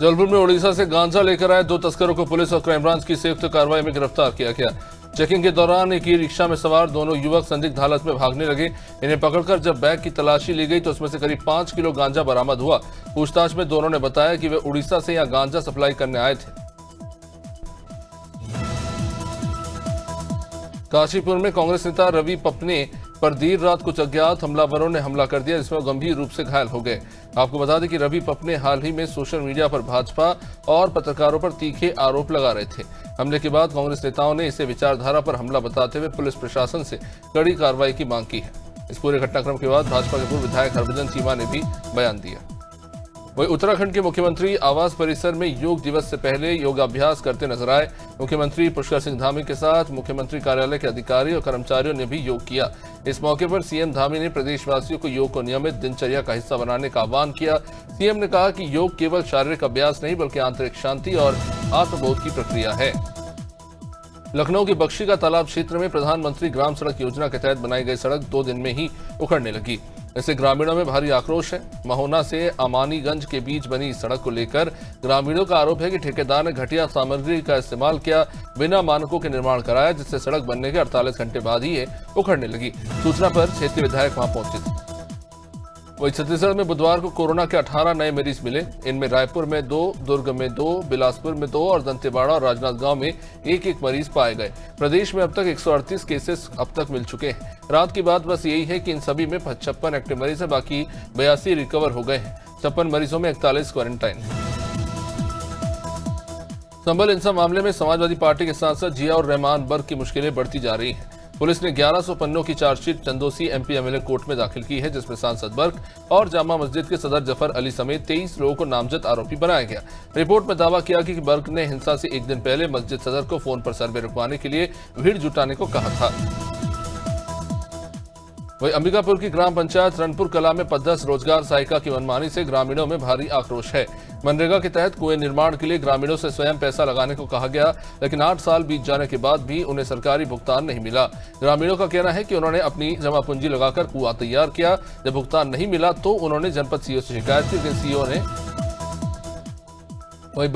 जबलपुर में उड़ीसा से गांजा लेकर आए 2 तस्करों को पुलिस और क्राइम ब्रांच की संयुक्त कार्रवाई में गिरफ्तार किया गया। चेकिंग के दौरान एक ई रिक्शा में सवार दोनों युवक संदिग्ध हालत में भागने लगे। इन्हें पकड़कर जब बैग की तलाशी ली गई तो उसमें से करीब 5 किलो गांजा बरामद हुआ। पूछताछ में दोनों ने बताया कि वे उड़ीसा से यहां गांजा सप्लाई करने आए थे। काशीपुर में कांग्रेस नेता रवि पपने पर देर रात कुछ अज्ञात हमलावरों ने हमला कर दिया, जिसमें गंभीर रूप से घायल हो गए। आपको बता दें कि रवि पपने हाल ही में सोशल मीडिया पर भाजपा और पत्रकारों पर तीखे आरोप लगा रहे थे। हमले के बाद कांग्रेस नेताओं ने इसे विचारधारा पर हमला बताते हुए पुलिस प्रशासन से कड़ी कार्रवाई की मांग की है। इस पूरे घटनाक्रम के बाद भाजपा के पूर्व विधायक हरभजन चीमा ने भी बयान दिया। वहीं उत्तराखंड के मुख्यमंत्री आवास परिसर में योग दिवस से पहले योगाभ्यास करते नजर आए। मुख्यमंत्री पुष्कर सिंह धामी के साथ मुख्यमंत्री कार्यालय के अधिकारी और कर्मचारियों ने भी योग किया। इस मौके पर सीएम धामी ने प्रदेशवासियों को योग को नियमित दिनचर्या का हिस्सा बनाने का आह्वान किया। सीएम ने कहा कि योग केवल शारीरिक अभ्यास नहीं बल्कि आंतरिक शांति और आत्मबोध की प्रक्रिया है। लखनऊ के बख्शी का तालाब क्षेत्र में प्रधानमंत्री ग्राम सड़क योजना के तहत बनाई गई सड़क 2 दिन में ही उखड़ने लगी। इससे ग्रामीणों में भारी आक्रोश है। महोना से अमानीगंज के बीच बनी इस सड़क को लेकर ग्रामीणों का आरोप है कि ठेकेदार ने घटिया सामग्री का इस्तेमाल किया, बिना मानकों के निर्माण कराया, जिससे सड़क बनने के 48 घंटे बाद ही ये उखड़ने लगी। सूचना पर क्षेत्रीय विधायक वहां पहुंचे थे। वहीं छत्तीसगढ़ में बुधवार को कोरोना के 18 नए मरीज मिले। इनमें रायपुर में 2, दुर्ग में 2, बिलासपुर में 2 और दंतेवाड़ा और राजनांदगांव में 1-1 मरीज पाए गए। प्रदेश में अब तक 138 केसेस अब तक मिल चुके हैं। रात की बात बस यही है कि इन सभी में 56 एक्टिव मरीज है, बाकी 82 रिकवर हो गए हैं। 56 मरीजों में 41 क्वारंटाइन है। संभल हिंसा मामले में समाजवादी पार्टी के सांसद जिया और रहमान बर्ग की मुश्किलें बढ़ती जा रही हैं। पुलिस ने 1100 पन्नों की chargesheet Chandausi MP MLA court में दाखिल की है, जिसमें सांसद बर्ग और जामा मस्जिद के सदर जफर अली समेत 23 लोगों को नामजद आरोपी बनाया गया। रिपोर्ट में दावा किया कि बर्ग ने हिंसा से एक दिन पहले मस्जिद सदर को फोन पर सर्वे रुकवाने के लिए भीड़ जुटाने को कहा था। वहीं अंबिकापुर की ग्राम पंचायत रनपुर कला में पदस्थ रोजगार सहायिका की मनमानी से ग्रामीणों में भारी आक्रोश है। मनरेगा के तहत कुएं निर्माण के लिए ग्रामीणों से स्वयं पैसा लगाने को कहा गया, लेकिन 8 साल बीत जाने के बाद भी उन्हें सरकारी भुगतान नहीं मिला। ग्रामीणों का कहना है कि उन्होंने अपनी जमा पूंजी लगाकर कुआं तैयार किया। जब भुगतान नहीं मिला तो उन्होंने जनपद सीओ से शिकायत की, लेकिन सीओ ने वहीं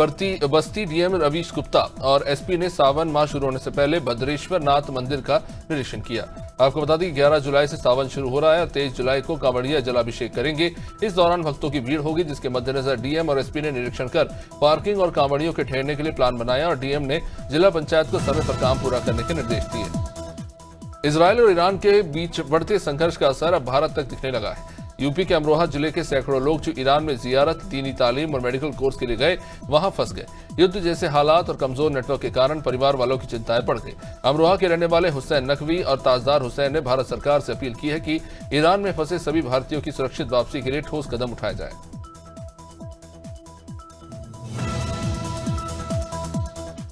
बस्ती डीएम रवीश गुप्ता और एसपी ने सावन माह शुरू होने से पहले भद्रेश्वर नाथ मंदिर का निरीक्षण किया। आपको बता दें 11 जुलाई से सावन शुरू हो रहा है और 23 जुलाई को कांवड़िया जलाभिषेक करेंगे। इस दौरान भक्तों की भीड़ होगी, जिसके मद्देनजर डीएम और एसपी ने निरीक्षण कर पार्किंग और कांवड़ियों के ठहरने के लिए प्लान बनाया और डीएम ने जिला पंचायत को समय पर काम पूरा करने के निर्देश दिए। इजरायल और ईरान के बीच बढ़ते संघर्ष का असर अब भारत तक दिखने लगा है। यूपी के अमरोहा जिले के सैकड़ों लोग जो ईरान में जियारत, दीनी तालीम और मेडिकल कोर्स के लिए गए, वहां फंस गए। युद्ध जैसे हालात और कमजोर नेटवर्क के कारण परिवार वालों की चिंताएं बढ़ गई। अमरोहा के रहने वाले हुसैन नकवी और ताजदार हुसैन ने भारत सरकार से अपील की है कि ईरान में फंसे सभी भारतीयों की सुरक्षित वापसी के लिए ठोस कदम उठाए जाए।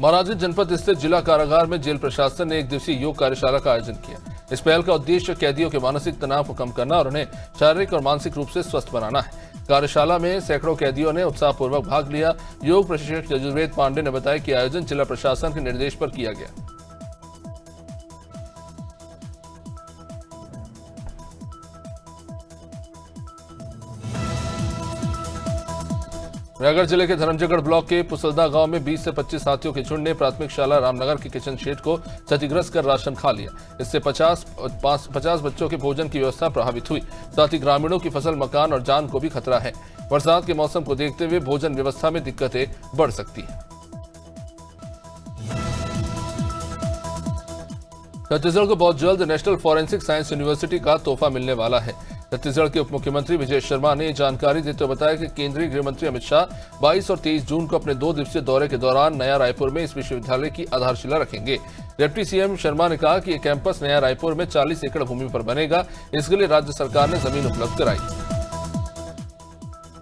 महाराजगंज जनपद स्थित जिला कारागार में जेल प्रशासन ने 1 दिवसीय योग कार्यशाला का आयोजन किया। इस पहल का उद्देश्य कैदियों के मानसिक तनाव को कम करना और उन्हें शारीरिक और मानसिक रूप से स्वस्थ बनाना है। कार्यशाला में सैकड़ों कैदियों ने उत्साहपूर्वक भाग लिया। योग प्रशिक्षक यजुर्वेद पांडे ने बताया कि आयोजन जिला प्रशासन के निर्देश पर किया गया। रायगढ़ जिले के धर्मजयगढ़ ब्लॉक के पुसलदा गांव में 20 से 25 हाथियों के झुंड ने प्राथमिक शाला रामनगर के किचन शेड को क्षतिग्रस्त कर राशन खा लिया। इससे 50 बच्चों के भोजन की व्यवस्था प्रभावित हुई। साथ ही ग्रामीणों की फसल, मकान और जान को भी खतरा है। बरसात के मौसम को देखते हुए भोजन व्यवस्था में दिक्कतें बढ़ सकती है। छत्तीसगढ़ को बहुत जल्द नेशनल फॉरेंसिक साइंस यूनिवर्सिटी का तोहफा मिलने वाला है। छत्तीसगढ़ के उप मुख्यमंत्री विजय शर्मा ने जानकारी देते हुए बताया कि केंद्रीय गृह मंत्री अमित शाह 22 और 23 जून को अपने 2 दिवसीय दौरे के दौरान नया रायपुर में इस विश्वविद्यालय की आधारशिला रखेंगे। डिप्टी सीएम शर्मा ने कहा कि यह कैंपस नया रायपुर में 40 एकड़ भूमि पर बनेगा। इसके लिए राज्य सरकार ने जमीन उपलब्ध कराई।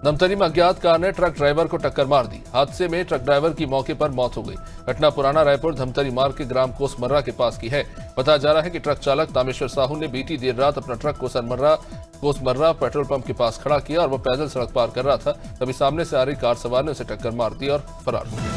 धमतरी में अज्ञात कार ने ट्रक ड्राइवर को टक्कर मार दी। हादसे में ट्रक ड्राइवर की मौके पर मौत हो गई। घटना पुराना रायपुर धमतरी मार्ग के ग्राम कोसमर्रा के पास की है। बताया जा रहा है कि ट्रक चालक तामेश्वर साहू ने बीती देर रात अपना ट्रक कोसमर्रा पेट्रोल पंप के पास खड़ा किया और वह पैदल सड़क पार कर रहा था, तभी सामने से आ रही कार सवार ने उसे टक्कर मार दी और फरार हो गया।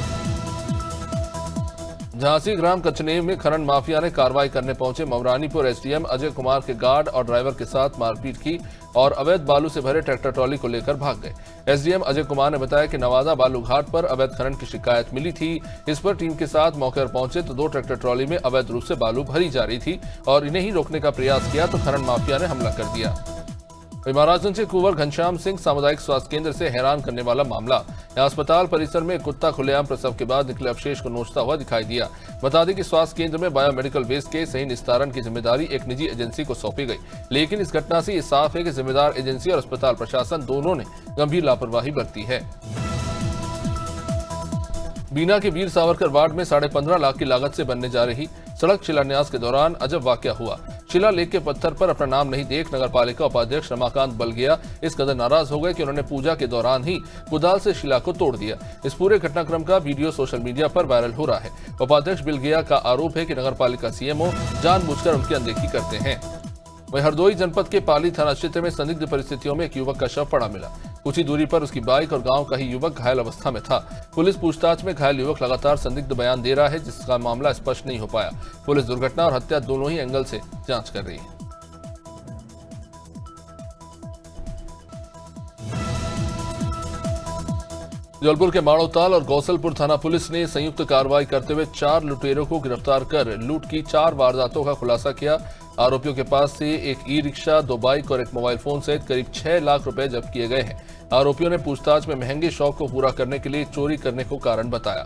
झांसी ग्राम कचनेव में खनन माफिया ने कार्रवाई करने पहुंचे मवरानीपुर एसडीएम अजय कुमार के गार्ड और ड्राइवर के साथ मारपीट की और अवैध बालू से भरे ट्रैक्टर ट्रॉली को लेकर भाग गए। एसडीएम अजय कुमार ने बताया कि नवादा बालू घाट पर अवैध खनन की शिकायत मिली थी। इस पर टीम के साथ मौके पर पहुंचे तो 2 ट्रैक्टर ट्रॉली में अवैध रूप से बालू भरी जा रही थी और इन्हें ही रोकने का प्रयास किया तो खनन माफिया ने हमला कर दिया। महाराजगंज से कुंवर घनश्याम सिंह सामुदायिक स्वास्थ्य केंद्र से हैरान करने वाला मामला। अस्पताल परिसर में कुत्ता खुलेआम प्रसव के बाद निकले अवशेष को नोचता हुआ दिखाई दिया। बता दें कि स्वास्थ्य केंद्र में बायोमेडिकल वेस्ट के सही निस्तारण की जिम्मेदारी एक निजी एजेंसी को सौंपी गई, लेकिन इस घटना से ये साफ है कि जिम्मेदार एजेंसी और अस्पताल प्रशासन दोनों ने गंभीर लापरवाही बरती है। बीना के वीर सावरकर वार्ड में 15.5 लाख की लागत से बनने जा रही सड़क शिलान्यास के दौरान अजब वाकया हुआ। शिलालेख के पत्थर पर अपना नाम नहीं देख नगरपालिका उपाध्यक्ष रमाकांत बलगिया इस कदर नाराज हो गए कि उन्होंने पूजा के दौरान ही कुदाल से शिला को तोड़ दिया। इस पूरे घटनाक्रम का वीडियो सोशल मीडिया पर वायरल हो रहा है। उपाध्यक्ष बलगिया का आरोप है कि नगरपालिका सीएमओ जानबूझकर उनकी अनदेखी करते हैं। वहीं हरदोई जनपद के पाली थाना क्षेत्र में संदिग्ध परिस्थितियों में एक युवक का शव पड़ा मिला। कुछ ही दूरी पर उसकी बाइक और गांव का ही युवक घायल अवस्था में था। पुलिस पूछताछ में घायल युवक लगातार संदिग्ध बयान दे रहा है, जिसका मामला स्पष्ट नहीं हो पाया। पुलिस दुर्घटना और हत्या दोनों ही एंगल से जांच कर रही है। जबलपुर के माड़ोताल और गौसलपुर थाना पुलिस ने संयुक्त कार्रवाई करते हुए 4 लुटेरों को गिरफ्तार कर लूट की 4 वारदातों का खुलासा किया। आरोपियों के पास से एक ई-रिक्शा, 2 बाइक और एक मोबाइल फोन सहित करीब 6 लाख रुपए जब्त किए गए हैं। आरोपियों ने पूछताछ में महंगे शौक को पूरा करने के लिए चोरी करने को कारण बताया।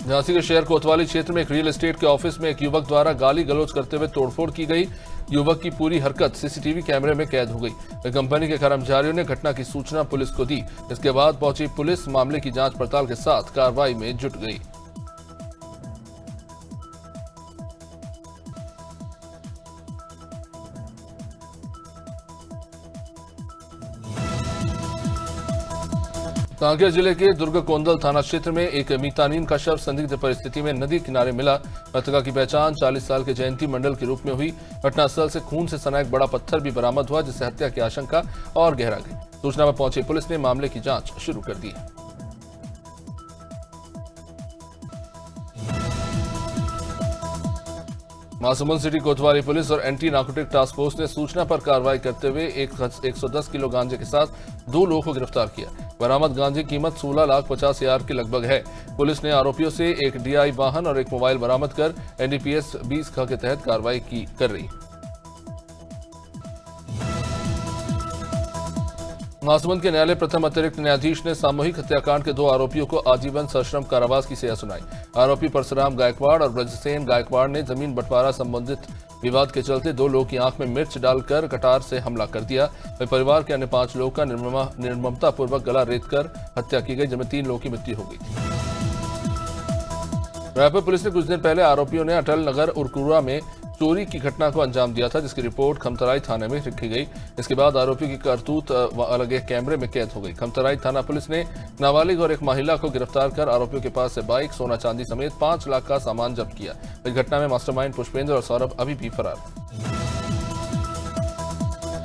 झांसी के शहर कोतवाली क्षेत्र में एक रियल एस्टेट के ऑफिस में एक युवक द्वारा गाली गलौज करते हुए तोड़फोड़ की गई। युवक की पूरी हरकत सीसीटीवी कैमरे में कैद हो गई। कंपनी के कर्मचारियों ने घटना की सूचना पुलिस को दी। इसके बाद पहुंची पुलिस मामले की जांच पड़ताल के साथ कार्रवाई में जुट गई। कांकेर जिले के दुर्ग कोंदल थाना क्षेत्र में एक मीतानीन का शव संदिग्ध परिस्थिति में नदी किनारे मिला। मृतका की पहचान 40 साल के जयंती मंडल के रूप में हुई। घटनास्थल से खून से सना एक बड़ा पत्थर भी बरामद हुआ, जिससे हत्या की आशंका और गहरा गई। सूचना पर पहुंची पुलिस ने मामले की जांच शुरू कर दी है। महासमुंद सिटी कोतवाली पुलिस और एंटी नार्कोटिक टास्क फोर्स ने सूचना पर कार्रवाई करते हुए 110 किलो गांजे के साथ 2 लोगों को गिरफ्तार किया। बरामद गांजे की कीमत 16,50,000 के लगभग है। पुलिस ने आरोपियों से एक डीआई वाहन और एक मोबाइल बरामद कर एनडीपीएस 20 के तहत कार्रवाई कर रही। महासमुंद के न्यायालय प्रथम अतिरिक्त न्यायाधीश ने सामूहिक हत्याकांड के 2 आरोपियों को आजीवन सश्रम कारावास की सजा सुनाई। आरोपी परशुराम गायकवाड़ और ब्रजसेन गायकवाड़ ने जमीन बंटवारा संबंधित विवाद के चलते 2 लोगों की आंख में मिर्च डालकर कटार से हमला कर दिया। वहीं परिवार के अन्य 5 लोगों का निर्ममतापूर्वक गला रेतकर हत्या की गई, जिनमें 3 लोगों की मृत्यु हो गई थी। रायपुर पुलिस ने कुछ दिन पहले आरोपियों ने अटल नगर उरकुरा में चोरी की घटना को अंजाम दिया था, जिसकी रिपोर्ट खमतराई थाने में लिखी गई। इसके बाद आरोपियों की करतूत अलग कैमरे में कैद हो गई। खमतराई थाना पुलिस ने नाबालिग और एक महिला को गिरफ्तार कर आरोपियों के पास से बाइक, सोना चांदी समेत 5 लाख का सामान जब्त किया। इस घटना में मास्टरमाइंड पुष्पेंद्र और सौरभ अभी भी फरार।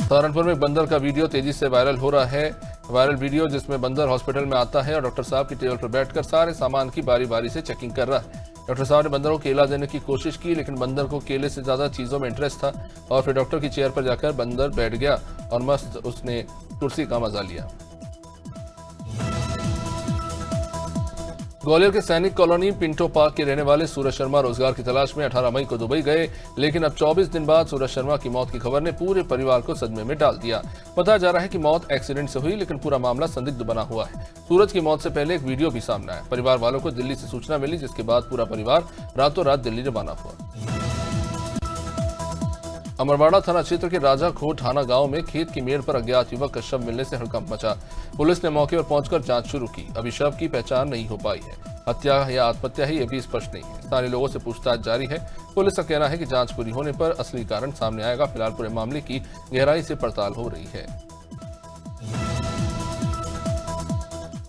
सहारनपुर में बंदर का वीडियो तेजी से वायरल हो रहा है। वायरल वीडियो जिसमें बंदर हॉस्पिटल में आता है और डॉक्टर साहब की टेबल पर बैठकर सारे सामान की बारी बारी से चेकिंग कर रहा है। डॉक्टर साहब ने बंदर को केला देने की कोशिश की, लेकिन बंदर को केले से ज्यादा चीजों में इंटरेस्ट था और फिर डॉक्टर की चेयर पर जाकर बंदर बैठ गया और मस्त उसने कुर्सी का मजा लिया। ग्वालियर के सैनिक कॉलोनी पिंटो पार्क के रहने वाले सूरज शर्मा रोजगार की तलाश में 18 मई को दुबई गए, लेकिन अब 24 दिन बाद सूरज शर्मा की मौत की खबर ने पूरे परिवार को सदमे में डाल दिया। बताया जा रहा है कि मौत एक्सीडेंट से हुई, लेकिन पूरा मामला संदिग्ध बना हुआ है। सूरज की मौत से पहले एक वीडियो भी सामने आया। परिवार वालों को दिल्ली से सूचना मिली, जिसके बाद पूरा परिवार रातों रात दिल्ली रवाना हुआ। अमरवाड़ा थाना क्षेत्र के राजा खो थाना गांव में खेत की मेड़ पर अज्ञात युवक का शव मिलने से हड़कंप मचा। पुलिस ने मौके पर पहुंचकर जांच शुरू की। अभी शव की पहचान नहीं हो पाई है। हत्या या आत्महत्या है, ये भी स्पष्ट नहीं है। स्थानीय लोगों से पूछताछ जारी है। पुलिस का कहना है कि जांच पूरी होने पर असली कारण सामने आएगा। फिलहाल पूरे मामले की गहराई से पड़ताल हो रही है।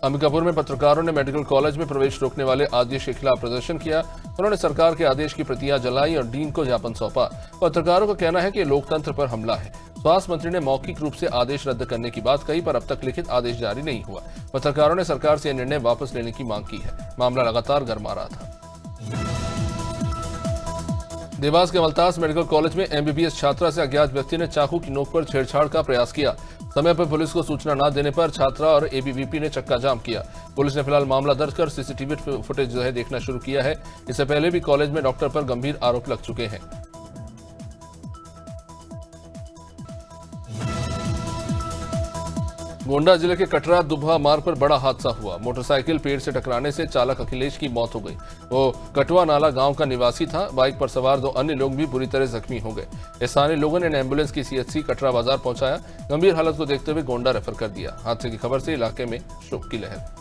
अंबिकापुर में पत्रकारों ने मेडिकल कॉलेज में प्रवेश रोकने वाले आदेश के खिलाफ प्रदर्शन किया। उन्होंने सरकार के आदेश की प्रतियां जलाई और डीन को ज्ञापन सौंपा। पत्रकारों का कहना है कि लोकतंत्र पर हमला है। स्वास्थ्य मंत्री ने मौखिक रूप से आदेश रद्द करने की बात कही, पर अब तक लिखित आदेश जारी नहीं हुआ। पत्रकारों ने सरकार से यह निर्णय वापस लेने की मांग की है। मामला लगातार गरमा रहा था। देवास के मल्तास मेडिकल कॉलेज में एमबीबीएस छात्रा से अज्ञात व्यक्ति ने चाकू की नोक पर छेड़छाड़ का प्रयास किया। समय पर पुलिस को सूचना न देने पर छात्रा और एबीवीपी ने चक्का जाम किया। पुलिस ने फिलहाल मामला दर्ज कर सीसीटीवी फुटेज देखना शुरू किया है। इससे पहले भी कॉलेज में डॉक्टर पर गंभीर आरोप लग चुके हैं। गोंडा जिले के कटरा दुबहा मार्ग पर बड़ा हादसा हुआ। मोटरसाइकिल पेड़ से टकराने से चालक अखिलेश की मौत हो गई। वो कटवा नाला गांव का निवासी था। बाइक पर सवार 2 अन्य लोग भी बुरी तरह जख्मी हो गए। स्थानीय लोगों ने एम्बुलेंस की सीएचसी कटरा बाजार पहुंचाया। गंभीर हालत को देखते हुए गोंडा रेफर कर दिया। हादसे की खबर से इलाके में शोक की लहर।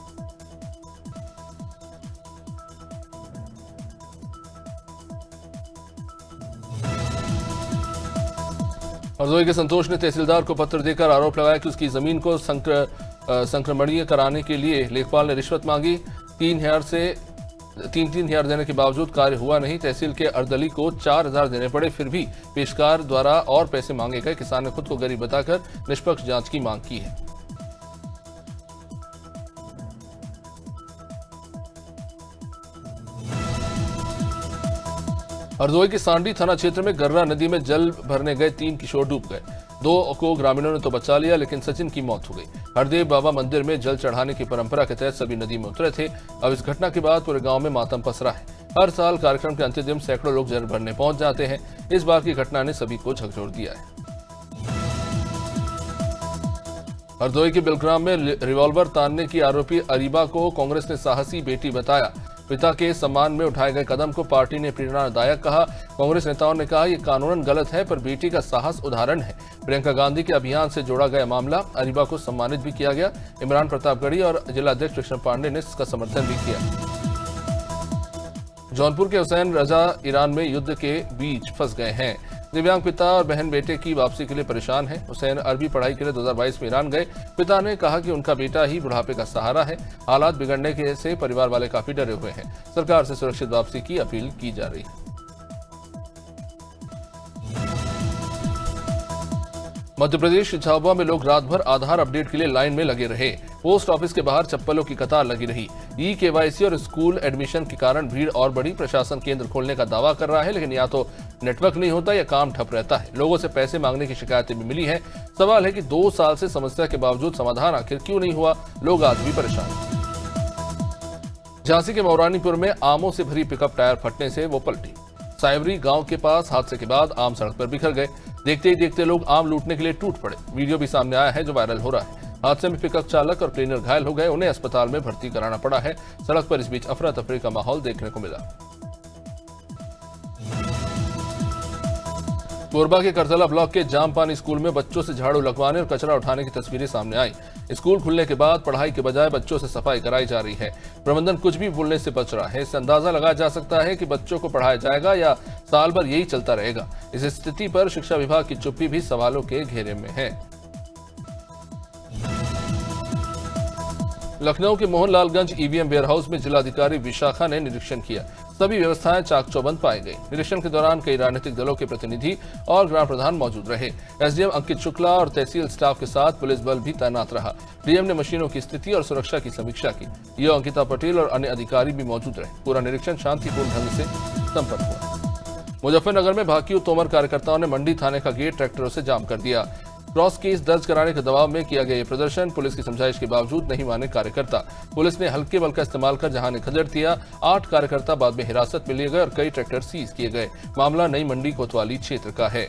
हरदोई के संतोष ने तहसीलदार को पत्र देकर आरोप लगाया कि उसकी जमीन को संक्रमणीय कराने के लिए लेखपाल ने रिश्वत मांगी। 3,000 देने के बावजूद कार्य हुआ नहीं। तहसील के अर्दली को 4,000 देने पड़े, फिर भी पेशकार द्वारा और पैसे मांगे गए। किसान ने खुद को गरीब बताकर निष्पक्ष जांच की मांग की है। हरदोई के सांडी थाना क्षेत्र में गर्रा नदी में जल भरने गए 3 किशोर डूब गए। 2 को ग्रामीणों ने तो बचा लिया, लेकिन सचिन की मौत हो गई। हरदेव बाबा मंदिर में जल चढ़ाने की परंपरा के तहत सभी नदी में उतरे थे। अब इस घटना के बाद पूरे गांव में मातम पसरा है। हर साल कार्यक्रम के अंतिम दिन सैकड़ों लोग जल भरने पहुंच जाते हैं। इस बार की घटना ने सभी को झकझोर दिया है। हरदोई के बिलग्राम में रिवॉल्वर तानने की आरोपी अरीबा को कांग्रेस ने साहसी बेटी बताया। पिता के सम्मान में उठाए गए कदम को पार्टी ने प्रेरणादायक कहा। कांग्रेस नेताओं ने कहा, यह कानूनन गलत है, पर बेटी का साहस उदाहरण है। प्रियंका गांधी के अभियान से जोड़ा गया मामला। अरीबा को सम्मानित भी किया गया। इमरान प्रतापगढ़ी और जिलाध्यक्ष कृष्ण पांडे ने इसका समर्थन भी किया। जौनपुर के हुसैन रजा ईरान में युद्ध के बीच फंस गए हैं। दिव्यांग पिता और बहन बेटे की वापसी के लिए परेशान हैं। हुसैन अरबी पढ़ाई के लिए 2022 में ईरान गए। पिता ने कहा कि उनका बेटा ही बुढ़ापे का सहारा है। हालात बिगड़ने से परिवार वाले काफी डरे हुए हैं। सरकार से सुरक्षित वापसी की अपील की जा रही है। मध्य प्रदेश झाबुआ में लोग रात भर आधार अपडेट के लिए लाइन में लगे रहे। पोस्ट ऑफिस के बाहर चप्पलों की कतार लगी रही। ई-केवाईसी और स्कूल एडमिशन के कारण भीड़ और बढ़ी। प्रशासन केंद्र खोलने का दावा कर रहा है, लेकिन या तो नेटवर्क नहीं होता या काम ठप रहता है। लोगों से पैसे मांगने की शिकायतें भी मिली हैं। सवाल है कि 2 साल से समस्या के बावजूद समाधान आखिर क्यों नहीं हुआ। लोग आज भी परेशान हैं। झांसी के मौरानीपुर में आमों से भरी पिकअप टायर फटने से वो पलटी। साइवरी गांव के पास हादसे के बाद आम सड़क पर बिखर गए। देखते ही देखते लोग आम लूटने के लिए टूट पड़े। वीडियो भी सामने आया है जो वायरल हो रहा है। हादसे में पिकअप चालक और क्लीनर घायल हो गए। उन्हें अस्पताल में भर्ती कराना पड़ा है। सड़क पर इस बीच अफरा तफरी का माहौल देखने को मिला। कोरबा के करतला ब्लॉक के जामपानी स्कूल में बच्चों से झाड़ू लगवाने और कचरा उठाने की तस्वीरें सामने आई। स्कूल खुलने के बाद पढ़ाई के बजाय बच्चों से सफाई कराई जा रही है। प्रबंधन कुछ भी बोलने से बच रहा है। इससे अंदाजा लगाया जा सकता है कि बच्चों को पढ़ाया जाएगा या साल भर यही चलता रहेगा। इस स्थिति पर शिक्षा विभाग की चुप्पी भी सवालों के घेरे में है। लखनऊ के मोहनलालगंज ईवीएम वेयरहाउस में जिलाधिकारी विशाखा ने निरीक्षण किया। सभी व्यवस्थाएं चाक चौबंद पाई गई। निरीक्षण के दौरान कई राजनीतिक दलों के प्रतिनिधि और ग्राम प्रधान मौजूद रहे। एसडीएम अंकित शुक्ला और तहसील स्टाफ के साथ पुलिस बल भी तैनात रहा। डीएम ने मशीनों की स्थिति और सुरक्षा की समीक्षा की। ईओ अंकिता पटेल और अन्य अधिकारी भी मौजूद रहे। पूरा निरीक्षण शांतिपूर्ण ढंग से संपन्न हुआ। मुजफ्फरनगर में भाकियू तोमर कार्यकर्ताओं ने मंडी थाने का गेट ट्रैक्टरों से जाम कर दिया। क्रॉस केस दर्ज कराने के दबाव में किया गया ये प्रदर्शन। पुलिस की समझाइश के बावजूद नहीं माने कार्यकर्ता। पुलिस ने हल्के बल का इस्तेमाल कर जहां ने खदेड़ दिया। 8 कार्यकर्ता बाद में हिरासत में लिए गए और कई ट्रैक्टर सीज किए गए। मामला नई मंडी कोतवाली क्षेत्र का है।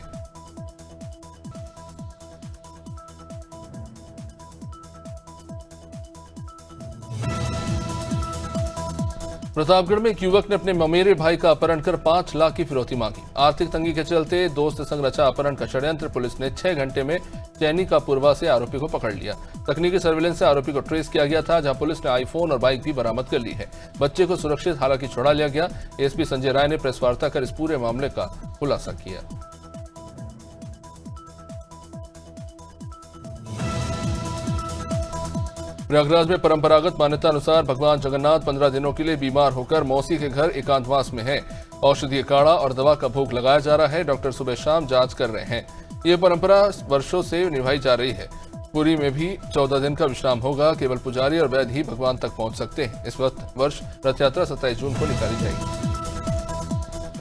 प्रतापगढ़ में एक युवक ने अपने ममेरे भाई का अपहरण कर 5 लाख की फिरौती मांगी। आर्थिक तंगी के चलते दोस्त संग रचा अपहरण का षड्यंत्र। पुलिस ने 6 घंटे में चैनी का पूर्वा से आरोपी को पकड़ लिया। तकनीकी सर्विलेंस से आरोपी को ट्रेस किया गया था, जहां पुलिस ने आईफोन और बाइक भी बरामद कर ली है। बच्चे को सुरक्षित हालांकि छोड़ा लिया गया। एसपी संजय राय ने प्रेस वार्ता कर इस पूरे मामले का खुलासा किया। प्रयागराज में परंपरागत मान्यता अनुसार भगवान जगन्नाथ 15 दिनों के लिए बीमार होकर मौसी के घर एकांतवास में है। औषधीय काढ़ा और दवा का भोग लगाया जा रहा है। डॉक्टर सुबह शाम जांच कर रहे हैं। ये परंपरा वर्षों से निभाई जा रही है। पुरी में भी 14 दिन का विश्राम होगा। केवल पुजारी और वैद्य ही भगवान तक पहुंच सकते हैं। इस वर्ष रथ यात्रा 27 जून को निकाली जाएगी।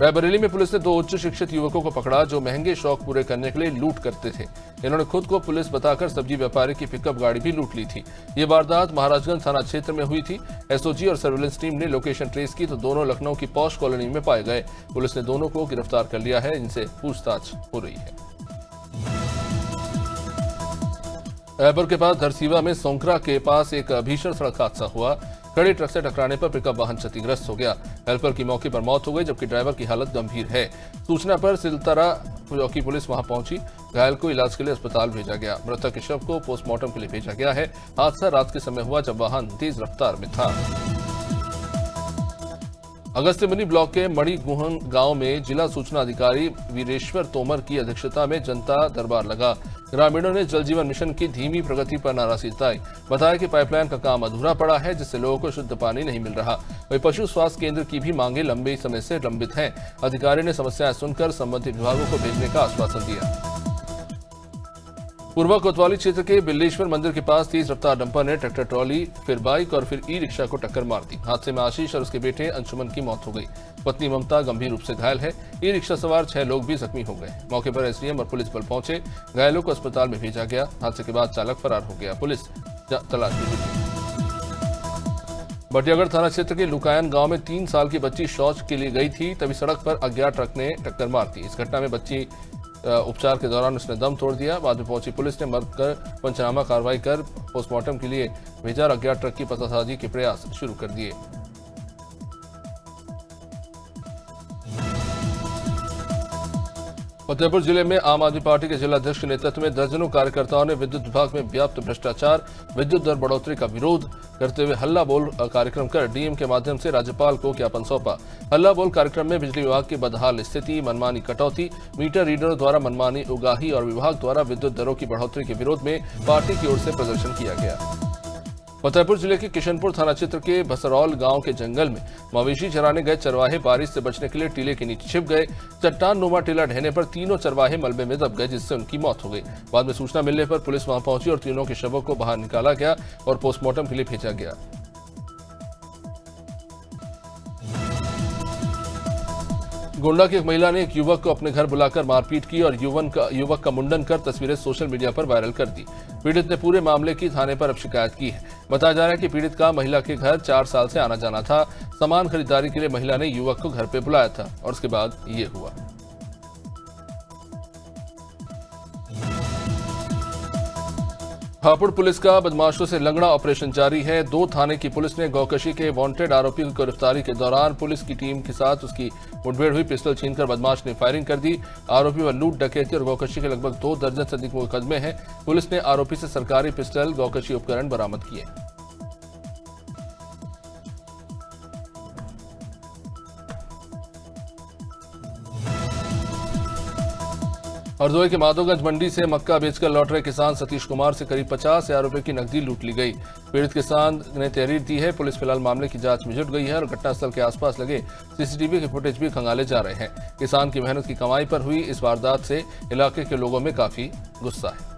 रायबरेली में पुलिस ने 2 उच्च शिक्षित युवकों को पकड़ा जो महंगे शौक पूरे करने के लिए लूट करते थे। इन्होंने खुद को पुलिस बताकर सब्जी व्यापारी की पिकअप गाड़ी भी लूट ली थी। ये वारदात महाराजगंज थाना क्षेत्र में हुई थी। एसओजी और सर्विलांस टीम ने लोकेशन ट्रेस की तो दोनों लखनऊ की पॉश कॉलोनी में पाए गए। पुलिस ने दोनों को गिरफ्तार कर लिया है, इनसे पूछताछ हो रही है। रायपुर के पास धरसीवा में सोंकरा के पास एक भीषण सड़क हादसा हुआ। खड़े ट्रक से टकराने पर पिकअप वाहन क्षतिग्रस्त हो गया। हेल्पर की मौके पर मौत हो गई जबकि ड्राइवर की हालत गंभीर है। सूचना पर सिलतरा चौकी पुलिस वहां पहुंची। घायल को इलाज के लिए अस्पताल भेजा गया। मृतक के शव को पोस्टमार्टम के लिए भेजा गया है। हादसा रात के समय हुआ जब वाहन तेज रफ्तार में था। अगस्त्यमुनि ब्लॉक के मणिगुहन गांव में जिला सूचना अधिकारी वीरेश्वर तोमर की अध्यक्षता में जनता दरबार लगा। ग्रामीणों ने जल जीवन मिशन की धीमी प्रगति पर नाराजगी जताई। बताया कि पाइपलाइन का काम अधूरा पड़ा है जिससे लोगों को शुद्ध पानी नहीं मिल रहा। वहीं पशु स्वास्थ्य केंद्र की भी मांगे लंबे समय से लंबित हैं। अधिकारी ने समस्याएं सुनकर संबंधित विभागों को भेजने का आश्वासन दिया। पूर्वा कोतवाली क्षेत्र के बिल्लेश्वर मंदिर के पास तेज रफ्तार डंपर ने ट्रैक्टर ट्रॉली, फिर बाइक और फिर ई रिक्शा को टक्कर मार दी। हादसे में आशीष और उसके बेटे अंशुमन की मौत हो गई। पत्नी ममता गंभीर रूप से घायल है। ई रिक्शा सवार 6 लोग भी जख्मी हो गए। मौके पर एसडीएम और पुलिस बल पहुंचे। घायलों को अस्पताल में भेजा गया। हादसे के बाद चालक फरार हो गया। पुलिस तलाश में जुटी। बटियागढ़ थाना क्षेत्र के लुकायन गांव में 3 साल की बच्ची शौच के लिए गई थी, तभी सड़क पर अज्ञात ट्रक ने टक्कर मार दी। इस घटना में बच्ची उपचार के दौरान उसने दम तोड़ दिया। बाद में पहुंची पुलिस ने मर्द कर पंचनामा कार्रवाई कर पोस्टमार्टम के लिए भेजा। अज्ञात ट्रक की पतासाजी के प्रयास शुरू कर दिए। फतेहपुर जिले में आम आदमी पार्टी के जिलाध्यक्ष के नेतृत्व में दर्जनों कार्यकर्ताओं ने विद्युत विभाग में व्याप्त भ्रष्टाचार, विद्युत दर बढ़ोतरी का विरोध करते हुए हल्ला बोल कार्यक्रम कर डीएम के माध्यम से राज्यपाल को ज्ञापन सौंपा। हल्ला बोल कार्यक्रम में बिजली विभाग की बदहाल स्थिति, मनमानी कटौती, मीटर रीडरों द्वारा मनमानी उगाही और विभाग द्वारा विद्युत दरों की बढ़ोतरी के विरोध में पार्टी की ओर से प्रदर्शन किया गया। फतेहपुर जिले के किशनपुर थाना क्षेत्र के भसरौल गांव के जंगल में मवेशी चराने गए चरवाहे बारिश से बचने के लिए टीले के नीचे छिप गए। चट्टान नुमा टीला ढहने पर तीनों चरवाहे मलबे में दब गए जिससे उनकी मौत हो गई। बाद में सूचना मिलने पर पुलिस वहां पहुंची और तीनों के शवों को बाहर निकाला गया और पोस्टमार्टम के लिए भेजा गया। गोंडा की एक महिला ने एक युवक को अपने घर बुलाकर मारपीट की और युवक का मुंडन कर तस्वीरें सोशल मीडिया पर वायरल कर दी। पीड़ित ने पूरे मामले की थाने पर अब शिकायत की है। बताया जा रहा है कि पीड़ित का महिला के घर 4 साल से आना जाना था। सामान खरीदारी के लिए महिला ने युवक को घर पे बुलाया था और उसके बाद ये हुआ। हापुड़ पुलिस का बदमाशों से लंगड़ा ऑपरेशन जारी है। 2 थाने की पुलिस ने गौकशी के वांटेड आरोपी की गिरफ्तारी के दौरान पुलिस की टीम के साथ उसकी मुठभेड़ हुई। पिस्टल छीनकर बदमाश ने फायरिंग कर दी। आरोपी पर लूट, डकैती और गौकशी के लगभग 2 दर्जन से अधिक मुकदमे हैं। पुलिस ने आरोपी से सरकारी पिस्टल, गौकशी उपकरण बरामद किए। हरदोई के माधोगंज मंडी से मक्का बेचकर लौट रहे किसान सतीश कुमार से करीब 50,000 रुपए की नकदी लूट ली गई। पीड़ित किसान ने तहरीर दी है। पुलिस फिलहाल मामले की जांच में जुट गई है और घटनास्थल के आसपास लगे सीसीटीवी के फुटेज भी खंगाले जा रहे हैं। किसान की मेहनत की कमाई पर हुई इस वारदात से इलाके के लोगों में काफी गुस्सा है।